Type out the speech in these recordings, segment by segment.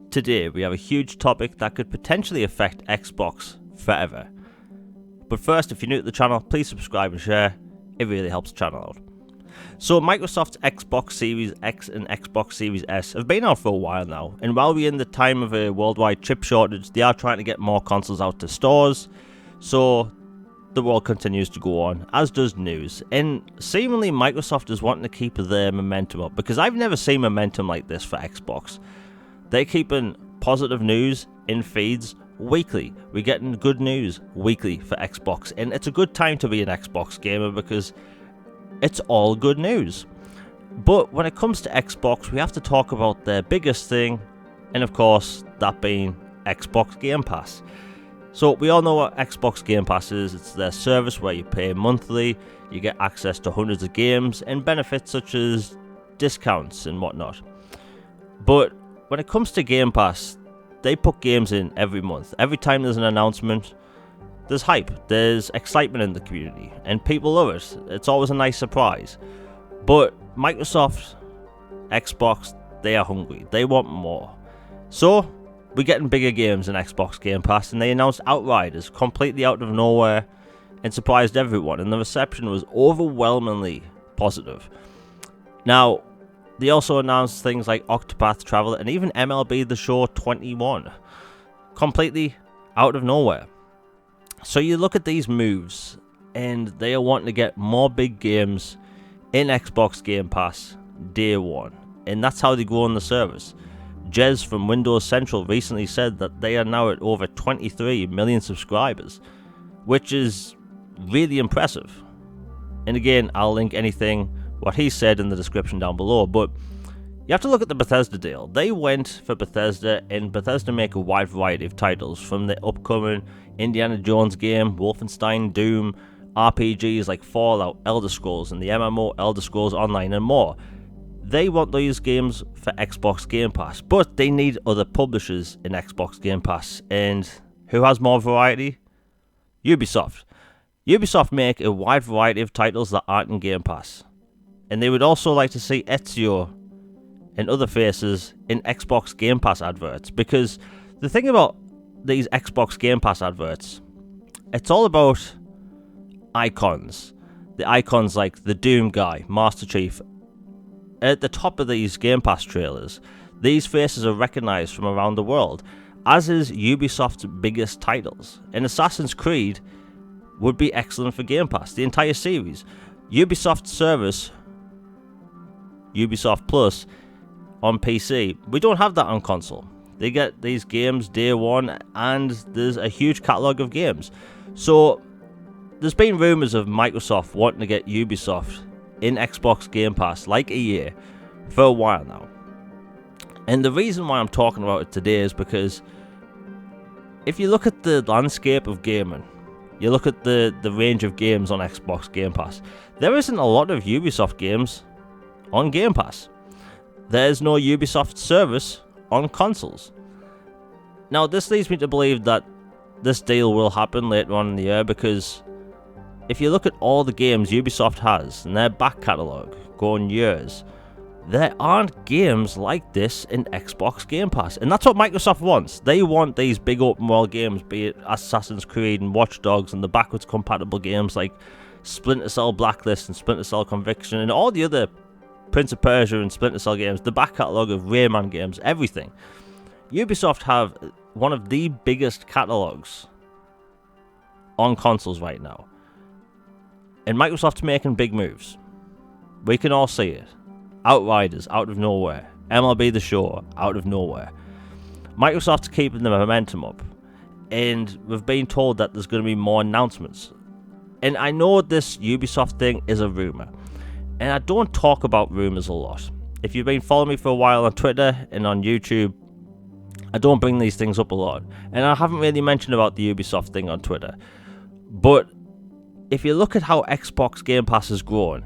Today we have a huge topic that could potentially affect Xbox forever. But first, if you're new to the channel, please subscribe and share. It really helps the channel out. So Microsoft's Xbox Series X and Xbox Series S have been out for a while now, and while we're in the time of a worldwide chip shortage, they are trying to get more consoles out to stores, so the world continues to go on, as does news. And seemingly Microsoft is wanting to keep their momentum up, because I've never seen momentum like this for Xbox. They're keeping positive news in feeds weekly. We're getting good news weekly for Xbox, and it's a good time to be an Xbox gamer because it's all good news. But when it comes to Xbox, we have to talk about their biggest thing, and of course, that being Xbox Game Pass. So we all know what Xbox Game Pass is. It's their service where you pay monthly, you get access to hundreds of games, and benefits such as discounts and whatnot. But when it comes to Game Pass, they put games in every month. Every time there's an announcement, there's hype, there's excitement in the community, and people love it. It's always a nice surprise. But Microsoft, Xbox, they are hungry. They want more. So we're getting bigger games in Xbox Game Pass, and they announced Outriders completely out of nowhere and surprised everyone, and the reception was overwhelmingly positive. Now, they also announced things like Octopath Traveler and even MLB The Show 21, completely out of nowhere. So you look at these moves, and they are wanting to get more big games in Xbox Game Pass day one, and that's how they grow on the service. Jez from Windows Central recently said that they are now at over 23 million subscribers, which is really impressive. And again, I'll link anything what he said in the description down below, but you have to look at the Bethesda deal. They went for Bethesda, and Bethesda make a wide variety of titles, from the upcoming Indiana Jones game, Wolfenstein, Doom, RPGs like Fallout, Elder Scrolls, and the MMO Elder Scrolls Online, and more. They want these games for Xbox Game Pass, but they need other publishers in Xbox Game Pass, and who has more variety? Ubisoft. Ubisoft make a wide variety of titles that aren't in Game Pass, and they would also like to see Ezio and other faces in Xbox Game Pass adverts, because the thing about these Xbox Game Pass adverts, it's all about icons. The icons like the Doom guy, Master Chief. At the top of these Game Pass trailers, these faces are recognized from around the world, as is Ubisoft's biggest titles. And Assassin's Creed would be excellent for Game Pass, the entire series. Ubisoft's service, Ubisoft Plus, on PC, we don't have that on console. They get these games day one, and there's a huge catalogue of games. So there's been rumours of Microsoft wanting to get Ubisoft in Xbox Game Pass, like EA, for a while now. And the reason why I'm talking about it today is because if you look at the landscape of gaming, you look at the range of games on Xbox Game Pass, there isn't a lot of Ubisoft games on Game Pass. There's no Ubisoft service on consoles. Now, this leads me to believe that this deal will happen later on in the year, because if you look at all the games Ubisoft has in their back catalogue going years, there aren't games like this in Xbox Game Pass. And that's what Microsoft wants. They want these big open world games, be it Assassin's Creed and Watch Dogs, and the backwards compatible games like Splinter Cell Blacklist and Splinter Cell Conviction, and all the other Prince of Persia and Splinter Cell games, the back catalogue of Rayman games, everything. Ubisoft have one of the biggest catalogues on consoles right now. And Microsoft's making big moves. We can all see it. Outriders, out of nowhere. MLB The Show, out of nowhere. Microsoft's keeping the momentum up, and we've been told that there's going to be more announcements. And I know this Ubisoft thing is a rumour, and I don't talk about rumours a lot. If you've been following me for a while on Twitter and on YouTube, I don't bring these things up a lot. And I haven't really mentioned about the Ubisoft thing on Twitter. But if you look at how Xbox Game Pass has grown,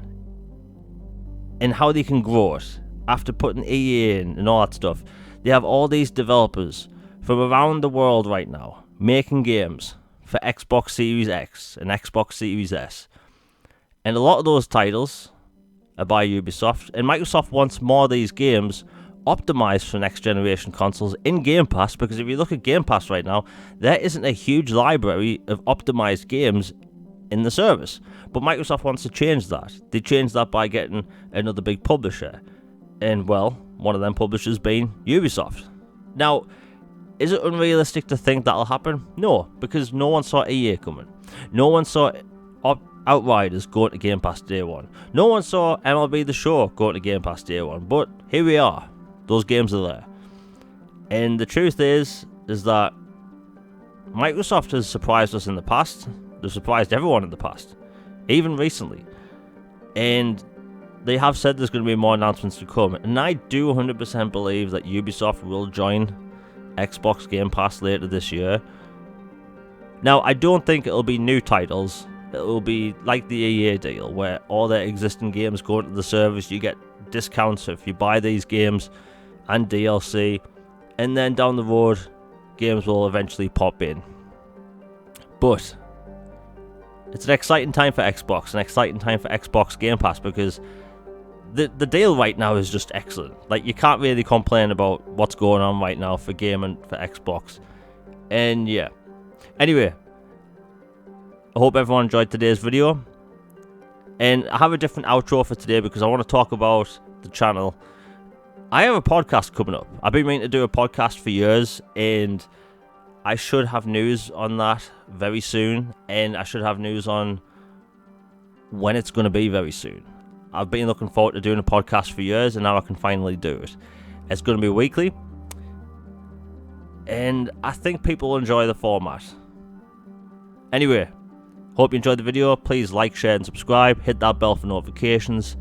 and how they can grow it after putting EA in and all that stuff, they have all these developers from around the world right now making games for Xbox Series X and Xbox Series S. And a lot of those titles are by Ubisoft, and Microsoft wants more of these games optimized for next generation consoles in Game Pass, because if you look at Game Pass right now, there isn't a huge library of optimized games in the service. But Microsoft wants to change that. They changed that by getting another big publisher. And, well, one of them publishers being Ubisoft. Now, is it unrealistic to think that'll happen? No, because no one saw EA coming. No one saw Outriders going to Game Pass day one. No one saw MLB The Show going to Game Pass day one. But here we are. Those games are there. And the truth is that Microsoft has surprised us in the past. They've surprised everyone in the past, even recently. And they have said there's going to be more announcements to come. And I do 100% believe that Ubisoft will join Xbox Game Pass later this year. Now, I don't think it'll be new titles. It'll be like the EA deal, where all their existing games go into the service. You get discounts if you buy these games and DLC. And then down the road, games will eventually pop in. But it's an exciting time for Xbox, an exciting time for Xbox Game Pass, because the deal right now is just excellent. Like, you can't really complain about what's going on right now for gaming for Xbox. And yeah. Anyway, I hope everyone enjoyed today's video. And I have a different outro for today because I want to talk about the channel. I have a podcast coming up. I've been meaning to do a podcast for years, and I should have news on that very soon, and I should have news on when it's going to be very soon. I've been looking forward to doing a podcast for years, and now I can finally do it. It's going to be weekly, and I think people will enjoy the format. Anyway, hope you enjoyed the video. Please like, share, and subscribe. Hit that bell for notifications.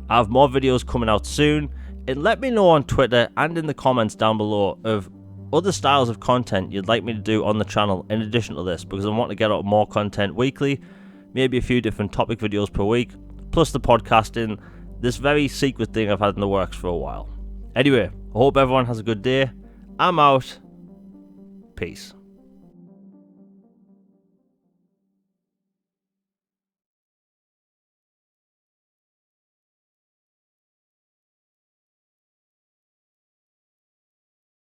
I have more videos coming out soon, and let me know on Twitter and in the comments down below of other styles of content you'd like me to do on the channel in addition to this, because I want to get out more content weekly, maybe a few different topic videos per week, plus the podcasting, this very secret thing I've had in the works for a while. Anyway, I hope everyone has a good day. I'm out. Peace.